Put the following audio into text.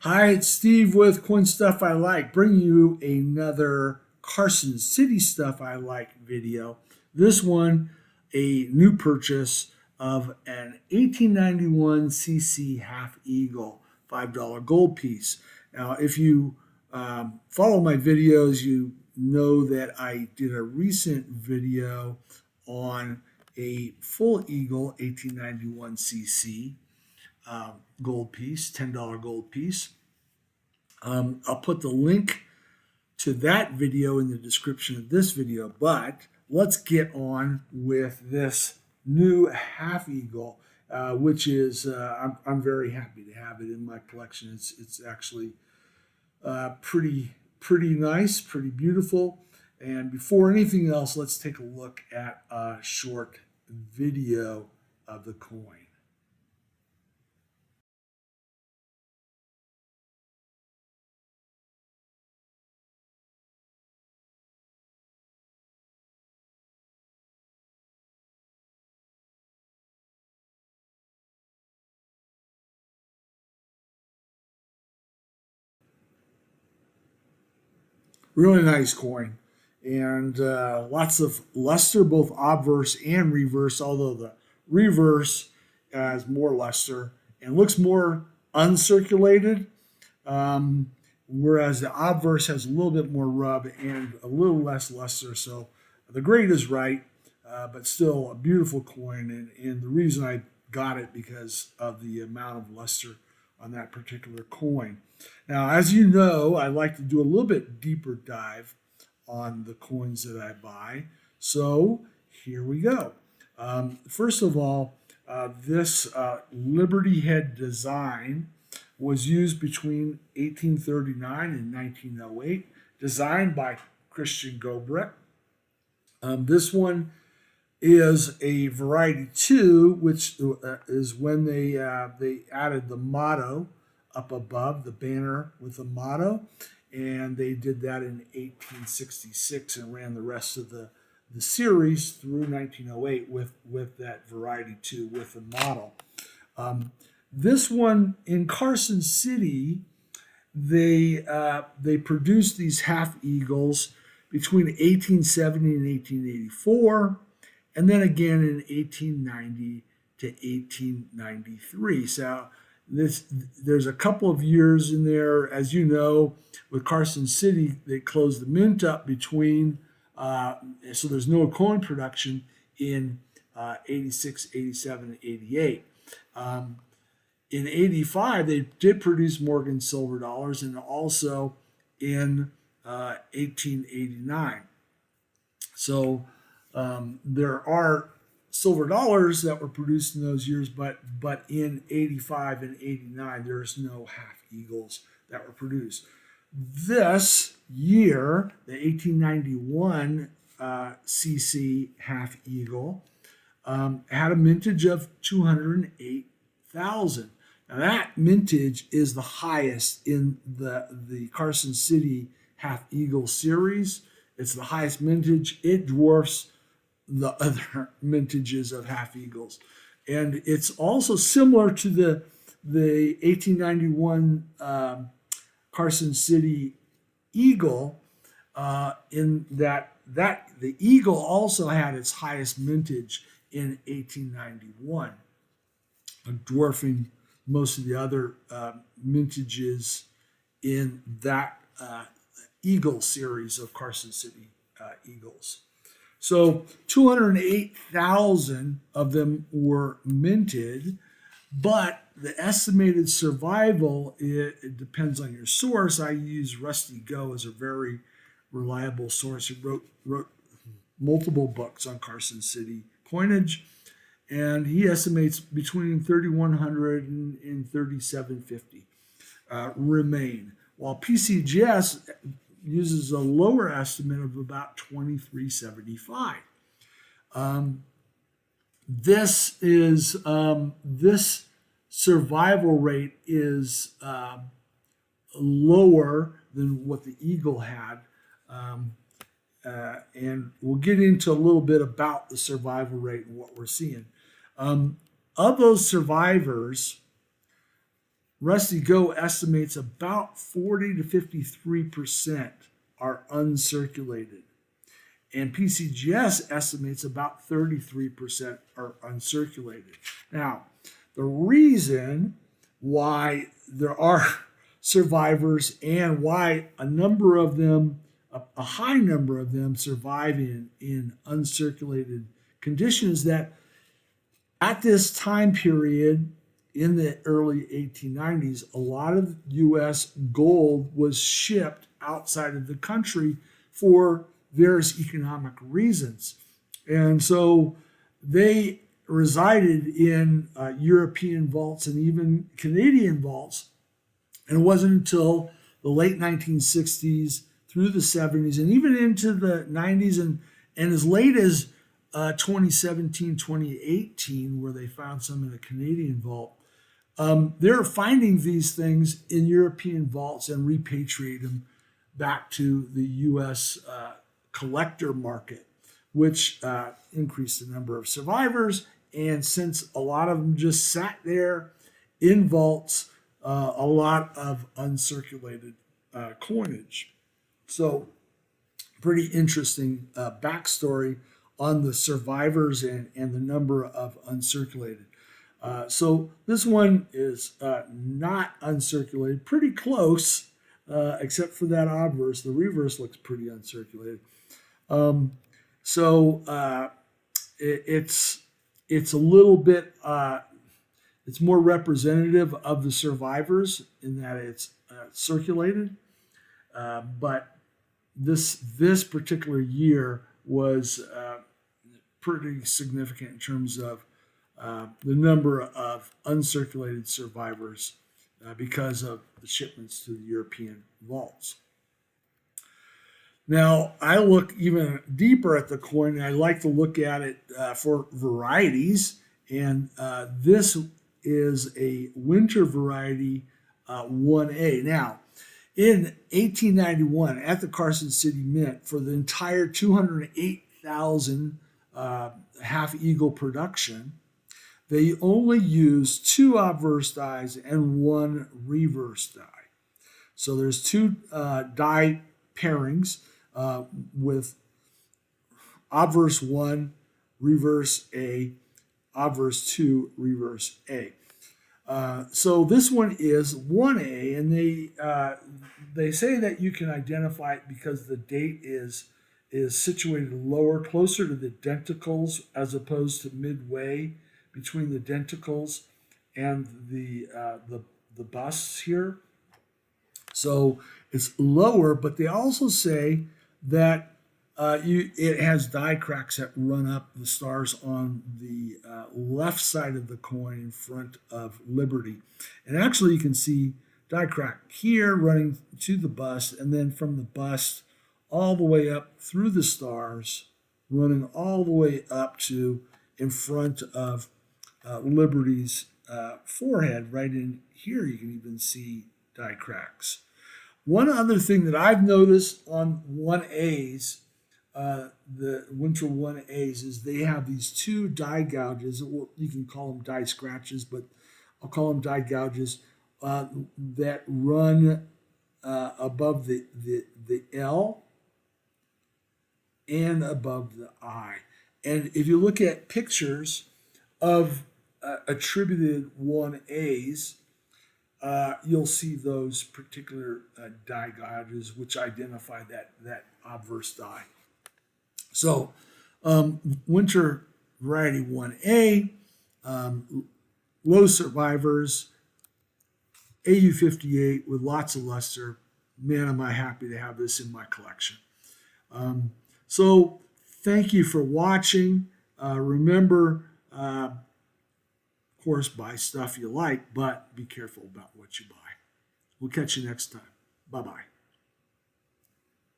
Hi, it's Steve with Coin Stuff I Like, bringing you another Carson City Stuff I Like video. This one, a new purchase of an 1891 CC Half Eagle $5 gold piece. Now, if you follow my videos, you know that I did a recent video on a full Eagle 1891 CC gold piece, $10 gold piece. I'll put the link to that video in the description of this video, but let's get on with this new half eagle, which is I'm very happy to have it in my collection. It's actually pretty nice, pretty beautiful. And before anything else, let's take a look at a short video of the coin. Really nice coin, and lots of luster, both obverse and reverse. Although the reverse has more luster and looks more uncirculated, whereas the obverse has a little bit more rub and a little less luster. So the grade is right, but still a beautiful coin. And the reason I got it because of the amount of luster on that particular coin. Now, as you know, I like to do a little bit deeper dive on the coins that I buy. So here we go. First of all, this Liberty Head design was used between 1839 and 1908, designed by Christian Gobrecht. This one is a variety 2, which is when they added the motto up above, the banner with the motto, and they did that in 1866 and ran the rest of the series through 1908 with that variety 2 with the motto. This one in Carson City, they produced these half eagles between 1870 and 1884, and then again in 1890 to 1893. So there's a couple of years in there, as you know, with Carson City, they closed the mint up between, so there's no coin production in 86, 87, and 88. In 85, they did produce Morgan silver dollars, and also in 1889. So there are silver dollars that were produced in those years, but in 85 and 89, there's no half eagles that were produced. This year, the 1891 CC half eagle had a mintage of 208,000. Now that mintage is the highest in the Carson City half eagle series. It's the highest mintage. It dwarfs the other mintages of half eagles, and it's also similar to the 1891 Carson City eagle in that the eagle also had its highest mintage in 1891, dwarfing most of the other mintages in that eagle series of Carson City eagles. So 208,000 of them were minted, but the estimated survival, it depends on your source. I use Rusty Go as a very reliable source. He wrote multiple books on Carson City coinage, and he estimates between 3,100 and 3,750 remain, while PCGS uses a lower estimate of about 2,375. This survival rate is lower than what the eagle had, and we'll get into a little bit about the survival rate and what we're seeing. Of those survivors, Rusty Go estimates about 40 to 53% are uncirculated. And PCGS estimates about 33% are uncirculated. Now, the reason why there are survivors and why a number of them, a high number of them, survive in uncirculated conditions, that at this time period in the early 1890s, a lot of U.S. gold was shipped outside of the country for various economic reasons. And so they resided in European vaults and even Canadian vaults. And it wasn't until the late 1960s through the 70s and even into the 90s and as late as 2017, 2018, where they found some in a Canadian vault. They're finding these things in European vaults and repatriate them back to the U.S. Collector market, which increased the number of survivors. And since a lot of them just sat there in vaults, a lot of uncirculated coinage. So pretty interesting backstory on the survivors and the number of uncirculated. So this one is not uncirculated, pretty close, except for that obverse. The reverse looks pretty uncirculated. It's a little bit, it's more representative of the survivors in that it's circulated. But this particular year was pretty significant in terms of the number of uncirculated survivors because of the shipments to the European vaults. Now, I look even deeper at the coin, and I like to look at it for varieties. And this is a winter variety 1A. Now, in 1891, at the Carson City Mint, for the entire 208,000 half eagle production, they only used 2 obverse dies and 1 reverse die. So there's 2 die pairings with obverse 1, reverse A, obverse 2, reverse A. So this one is 1A, and they say that you can identify it because the date is situated lower, closer to the denticles, as opposed to midway between the denticles and the busts here. So it's lower, but they also say that it has die cracks that run up the stars on the left side of the coin in front of Liberty. And actually you can see die crack here running to the bust, and then from the bust all the way up through the stars, running all the way up to in front of Liberty's forehead. Right in here you can even see die cracks. One other thing that I've noticed on 1As, the winter 1As, is they have these 2 die gouges. You can call them die scratches, but I'll call them die gouges that run above the L and above the I. And if you look at pictures of attributed 1As, you'll see those particular die gouges which identify that obverse die. So winter variety 1A, low survivors, AU58 with lots of luster. Man, am I happy to have this in my collection. So thank you for watching. Remember, of course, buy stuff you like, but be careful about what you buy. We'll catch you next time. Bye-bye.